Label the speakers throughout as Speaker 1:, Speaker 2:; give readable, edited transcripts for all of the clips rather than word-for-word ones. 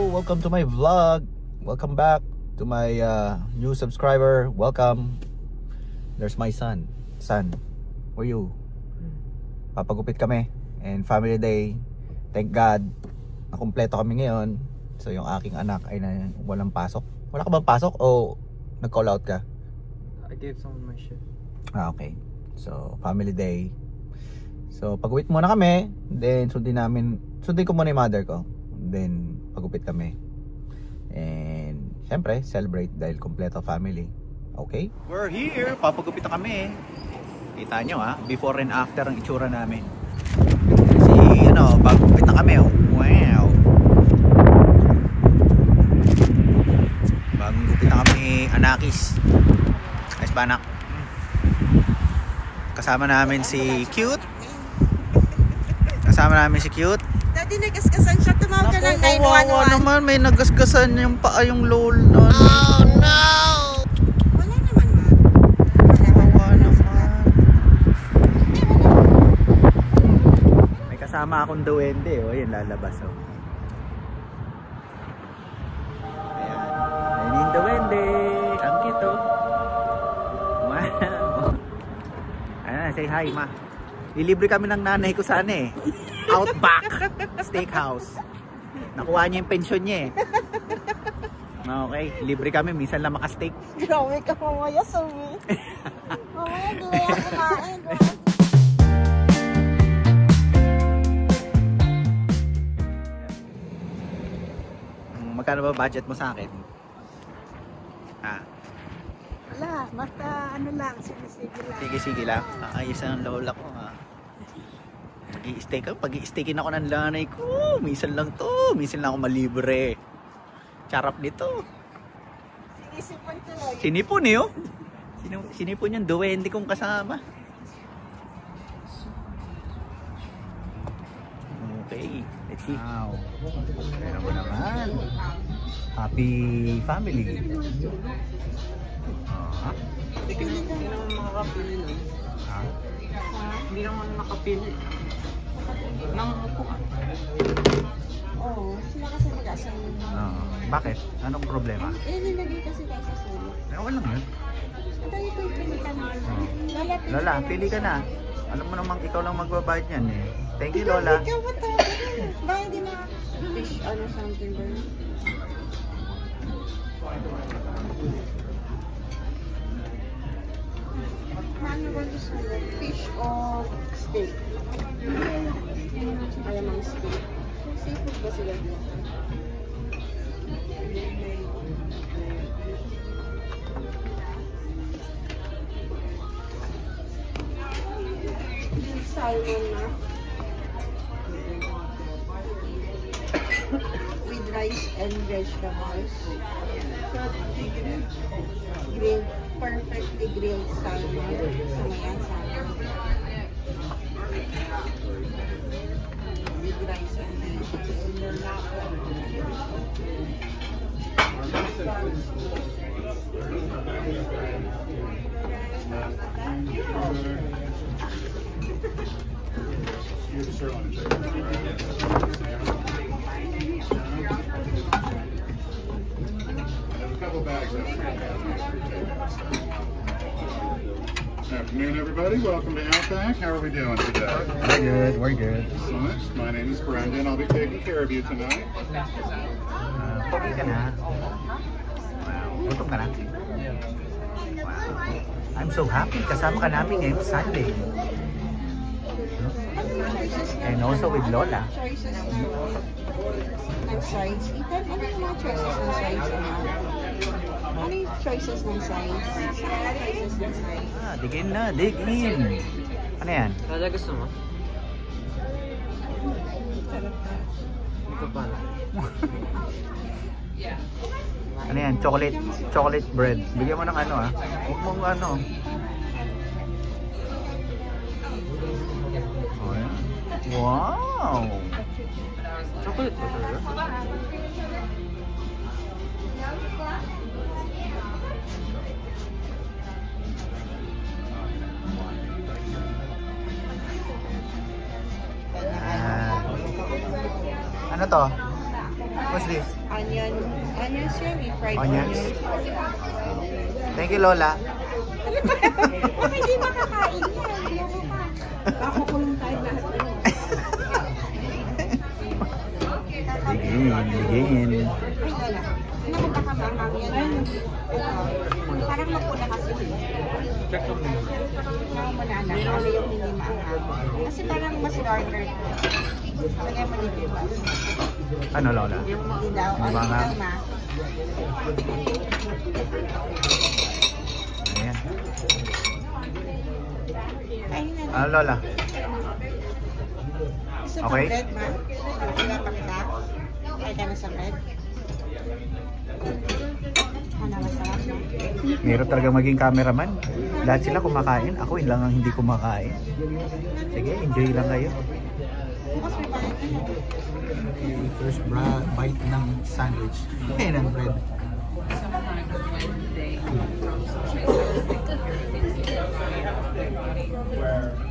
Speaker 1: welcome to my vlog. Welcome back to my new subscriber. Welcome. There's my son. Son, where you? Papagupit kami and family day. Thank God, nakumpleto kami ngayon. So yung aking anak ay walang pasok. Wala ka bang pasok o nag-call out ka?
Speaker 2: I gave some of my shit.
Speaker 1: Okay. So family day. So pag-uwit muna kami, then sundin ko muna yung mother ko. Then pagupit kami. And syempre, celebrate dahil kompleto family. Okay? We're here, papagupit na kami. Kita nyo before and after ang itsura namin. Kasi pagupit na kami. Wow! Bagong gupit na kami, anakis. Ayos ba anak? Kasama namin si Cute.
Speaker 3: Daddy, nagasgasan siya. Tumawag ka ng 911.
Speaker 1: Kawawa naman, may nagasgasan yung paa yung lol na.
Speaker 3: Oh no! Wala naman ma.
Speaker 1: Kawawa naman. May kasama akong duwende. Yan lalabas. Ayan. Ayun yung duwende. Ang cute. Wow. Ayan, say hi ma. Lilibre kami ng nanay ko sana Outback Steakhouse. Nakuha niya yung pensyon niya Okay, libre kami. Minsan lang makasteak.
Speaker 3: Grabe ka mamaya, Sumi. Mamaya, di na yan kumain.
Speaker 1: Magkano ba budget mo sa akin?
Speaker 3: Wala, basta lang, sige lang.
Speaker 1: Sige lang. Ayos na ng lola ko Pag-i-steakin ako ng lanay ko. Minsan lang ako malibre. Charap nito.
Speaker 3: Sinisipon tuloy.
Speaker 1: Sinipon Sinipon yung duwende kong kasama. Okay, let's see. Wow. Meron mo naman. Happy family.
Speaker 2: Hindi naman makakapili nun. Hindi naman makapili. Nangupuan.
Speaker 3: Oo, sila kasi mag-asal.
Speaker 1: Bakit? Anong problema?
Speaker 3: Nilagay kasi tayo sa sulo.
Speaker 1: Okay lang yun.
Speaker 3: Ang dami ko yung pilitan mo.
Speaker 1: Lola, pili ka na. Alam mo namang ikaw lang magbabayad yan Thank you, Lola.
Speaker 3: Ikaw ba ito? Bakit hindi na fish something ba? Paano ba gusto mo? Fish or steak? Ayaw mga steak. Seafood ba sila dito? Salmon na. With rice and vegetables. Grilled, perfectly grilled salmon. Samayan salmon. With rice and vegetables.
Speaker 4: Afternoon, everybody. Welcome to Outback. How are we doing today?
Speaker 1: We're good.
Speaker 4: Excellent. My name is Brendan. I'll be taking care of you tonight.
Speaker 1: Pogi ka na. Wow. Gutom ka na. Wow. I'm so happy. Kasama ka namin ngayong Sunday. And also with Lola.
Speaker 3: Choices ng sides. Ethan, ano yung mga choices ng sides? Ano yung choices ng sides? Choices ng sides.
Speaker 1: Dig in na. Dig in. Ano yan?
Speaker 2: Kaya gusto mo? Ito pala.
Speaker 1: Ano yan? Chocolate bread. Bigyan mo ng huwag mong Oh, yan. Wow!
Speaker 2: Chocolate ba talaga?
Speaker 1: Ano to? What's this?
Speaker 3: Onions yan, fried
Speaker 1: Onions?
Speaker 3: onions.
Speaker 1: Thank you, Lola.
Speaker 3: Bakit hindi makakain yan? Kakukulong tayo lahat.
Speaker 1: Ligin.
Speaker 3: Ay, wala. Nakita ka ba ang yan? Parang mapula kasi.
Speaker 2: Check mo muna.
Speaker 3: Wala na. Ano yung hindi maanghang. Kasi parang mas darker. Lagay mo dito ba?
Speaker 1: Ano, Lola?
Speaker 3: Hindi daw.
Speaker 1: Hindi maanghang?
Speaker 3: Ma.
Speaker 1: Ayan.
Speaker 3: Ayun na.
Speaker 1: Ano, Lola?
Speaker 3: Gusto
Speaker 1: Okay.
Speaker 3: pang bread, ma? Wala pa kita? Ay ka na sa bread? Ano, masarap na?
Speaker 1: Meron talaga maging cameraman. Lahat sila kumakain. Ako yun lang ang hindi kumakain. Sige, enjoy lang kayo.
Speaker 3: Bukas may bakit na.
Speaker 1: First bite ng sandwich. Ng bread.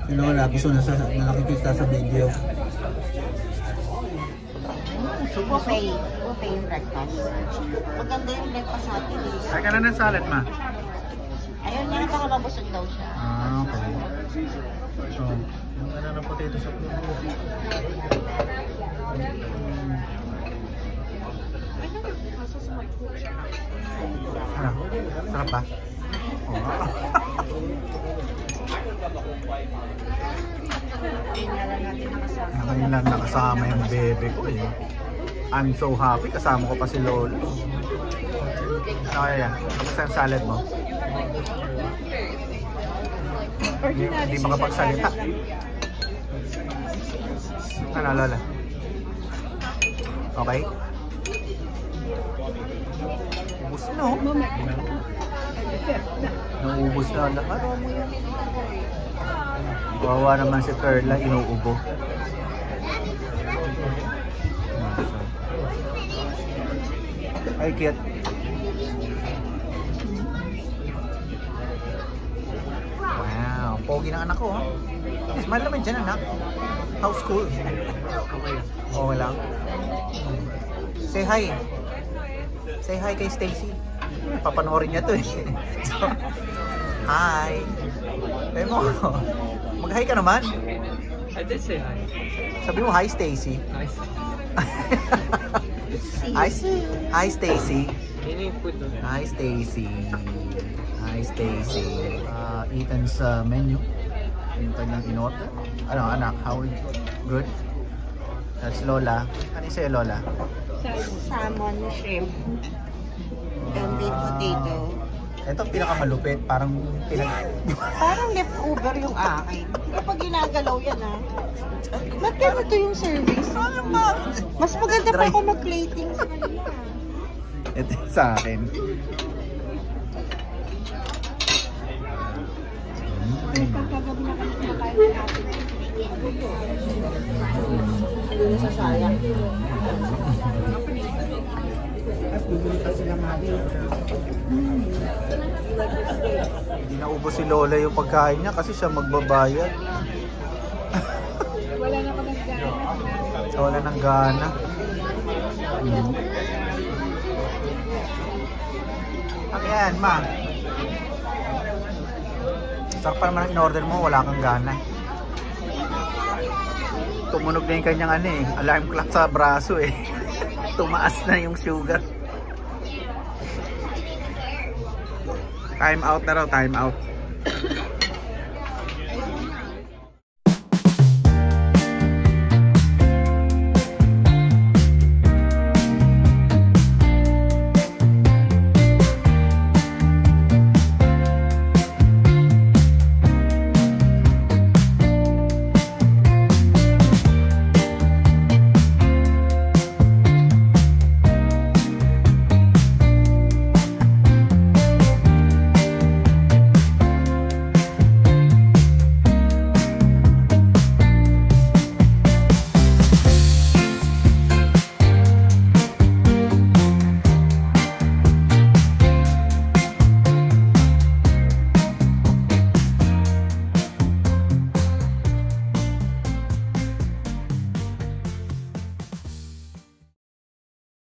Speaker 1: Sino wala gusto na nakikita sa video.
Speaker 3: Buffet. Buffet yung breakfast. Maganda yung breakfast natin eh.
Speaker 1: Kaya ka na ng salad, ma.
Speaker 3: Ayun nga, baka mabusog daw siya.
Speaker 1: Okay. So, yung ano ng potato sa Ano? Sarap ba? Oo. Ngayon lang nakasama yung bebe ko eh. I'm so happy. Kasama ko pa si Lolo. Okay yan. Kamusta yung salad mo? Hindi makapagsalita. Ano, Lola? Okay? Ubus na, oh. Nauubos na lahat. Kawawa naman si Carla, inuubo. Ay, cute. Wow, pogi ng anak ko, oh. Smile naman dyan, anak. How's school? Okay lang. Say hi. Say hi kay Stacy. Papanoorin niya to eh. So, hi. Sabi mo, mag-hi ka naman.
Speaker 2: I did say hi.
Speaker 1: Sabi mo, hi Stacy.
Speaker 2: Nice.
Speaker 1: Hi Stacy.
Speaker 2: Yun yung food doon.
Speaker 1: Hi Stacy. Hi Stacy. Ethan's menu. Yung kanyang in-order. Ano anak, how are you? Good? That's Lola. Ano yung sa'yo, Lola?
Speaker 3: Salmon, shrimp, and baked potato.
Speaker 1: Ito pinakamalupit. Parang
Speaker 3: Parang leftover yung akin. Kapag ginagalaw yan ah. Ba't ganito yung service? Mas maganda pa ako mag-plating sa kanila.
Speaker 1: ito yung sa akin.
Speaker 3: Pagkagabi na kami kumakain ng natin. Ano na sasayang? At bibili pa sila mali.
Speaker 1: Hindi naubos si Lola yung pagkain niya kasi siya magbabayad.
Speaker 3: Wala na ako ng gana.
Speaker 1: Wala ng gana. Ano yan, ma? Sarap pa naman ang in-order mo, wala kang gana. Tumunog na yung kanyang ano eh, alarm clock sa braso eh. Tumaas na yung sugar. Time out na raw, time out.